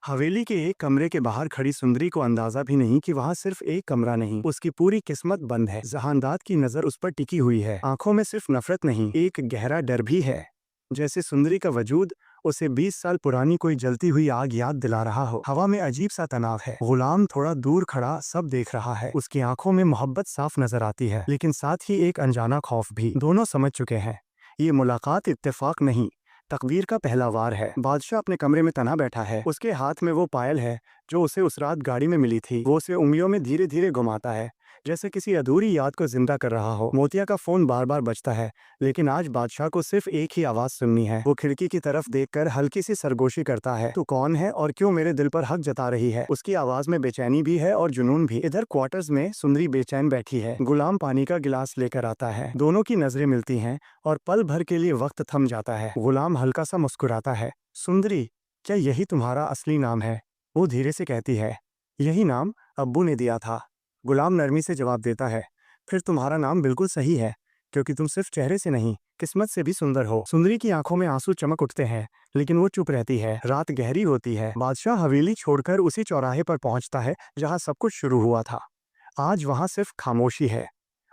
हवेली के एक कमरे के बाहर खड़ी सुंदरी को अंदाजा भी नहीं कि वहाँ सिर्फ एक कमरा नहीं, उसकी पूरी किस्मत बंद है। जहांदाद की नजर उस पर टिकी हुई है। आंखों में सिर्फ नफरत नहीं, एक गहरा डर भी है। जैसे सुंदरी का वजूद उसे 20 साल पुरानी कोई जलती हुई आग याद दिला रहा हो। हवा में अजीब सा तनाव है। गुलाम थोड़ा दूर खड़ा सब देख रहा है। उसकी आंखों में मोहब्बत साफ नजर आती है, लेकिन साथ ही एक अनजाना खौफ भी। दोनों समझ चुके हैं ये मुलाकात इत्तेफाक नहीं, तकदीर का पहला वार है। बादशाह अपने कमरे में तना बैठा है। उसके हाथ में वो पायल है जो उसे उस रात गाड़ी में मिली थी। वो उसे उंगलियों में धीरे धीरे घुमाता है, जैसे किसी अधूरी याद को जिंदा कर रहा हो। मोतिया का फोन बार बार बजता है, लेकिन आज बादशाह को सिर्फ एक ही आवाज सुननी है। वो खिड़की की तरफ देखकर हल्की सी सरगोशी करता है। तू कौन है और क्यों मेरे दिल पर हक जता रही है? उसकी आवाज में बेचैनी भी है और जुनून भी। इधर क्वार्टर्स में सुंदरी बेचैन बैठी है। गुलाम पानी का गिलास लेकर आता है। दोनों की नजरें मिलती हैं और पल भर के लिए वक्त थम जाता है। गुलाम हल्का सा मुस्कुराता है। सुंदरी, क्या यही तुम्हारा असली नाम है? वो धीरे से कहती है। यही नाम अब्बू ने दिया था। गुलाम नरमी से जवाब देता है। फिर तुम्हारा नाम बिल्कुल सही है, क्योंकि तुम सिर्फ चेहरे से नहीं, किस्मत से भी सुंदर हो। सुंदरी की आंखों में आंसू चमक उठते हैं, लेकिन वो चुप रहती है। रात गहरी होती है। बादशाह हवेली छोड़कर उसी चौराहे पर पहुंचता है जहां सब कुछ शुरू हुआ था। आज वहां सिर्फ खामोशी है।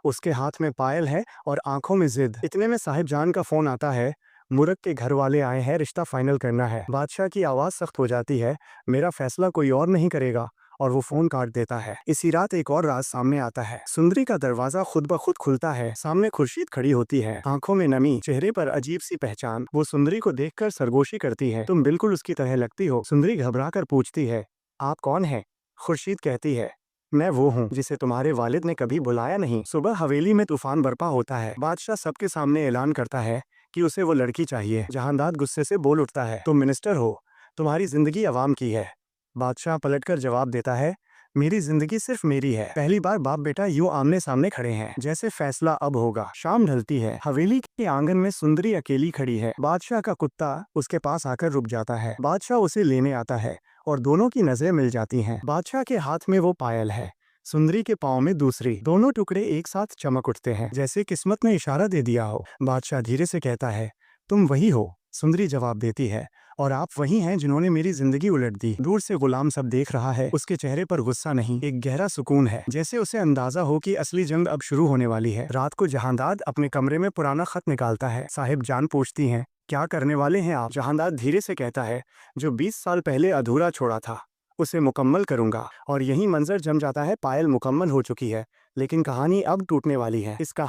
उसके हाथ में पायल है और आंखों में जिद। इतने में साहिब जान का फोन आता है। मुरक के घर वाले आए हैं, रिश्ता फाइनल करना है। बादशाह की आवाज सख्त हो जाती है। मेरा फैसला कोई और नहीं करेगा। और वो फोन काट देता है। इसी रात एक और राज सामने आता है। सुंदरी का दरवाजा खुद ब खुद खुलता है। सामने खुर्शीद खड़ी होती है, आंखों में नमी, चेहरे पर अजीब सी पहचान। वो सुंदरी को देखकर सरगोशी करती है। तुम बिल्कुल उसकी तरह लगती हो। सुंदरी घबरा कर पूछती है, आप कौन है? खुर्शीद कहती है, मैं वो हूँ जिसे तुम्हारे वालिद ने कभी बुलाया नहीं। सुबह हवेली में तूफान बरपा होता है। बादशाह सबके सामने ऐलान करता है कि उसे वो लड़की चाहिए। जहांदाद गुस्से से बोल उठता है, तुम मिनिस्टर हो, तुम्हारी जिंदगी अवाम की है। बादशाह पलटकर जवाब देता है, मेरी जिंदगी सिर्फ मेरी है। पहली बार बाप बेटा यूं आमने सामने खड़े हैं, जैसे फैसला अब होगा। शाम ढलती है। हवेली के आंगन में सुंदरी अकेली खड़ी है। बादशाह का कुत्ता उसके पास आकर रुक जाता है। बादशाह उसे लेने आता है और दोनों की नजरें मिल जाती हैं। बादशाह के हाथ में वो पायल है, सुंदरी के पाँव में दूसरी। दोनों टुकड़े एक साथ चमक उठते हैं, जैसे किस्मत ने इशारा दे दिया हो। बादशाह धीरे से कहता है, तुम वही हो। सुंदरी जवाब देती है, और आप वही हैं जिन्होंने मेरी जिंदगी उलट दी। दूर से गुलाम सब देख रहा है। उसके चेहरे पर गुस्सा नहीं, एक गहरा सुकून है, जैसे उसे अंदाजा हो कि असली जंग अब शुरू होने वाली है। रात को जहांदाद अपने कमरे में पुराना खत निकालता है। साहिब जान पूछती हैं, क्या करने वाले हैं आप? जहांदाद धीरे से कहता है, जो 20 साल पहले अधूरा छोड़ा था उसे मुकम्मल करूंगा। और यही मंजर जम जाता है। पायल मुकम्मल हो चुकी है, लेकिन कहानी अब टूटने वाली है। इसका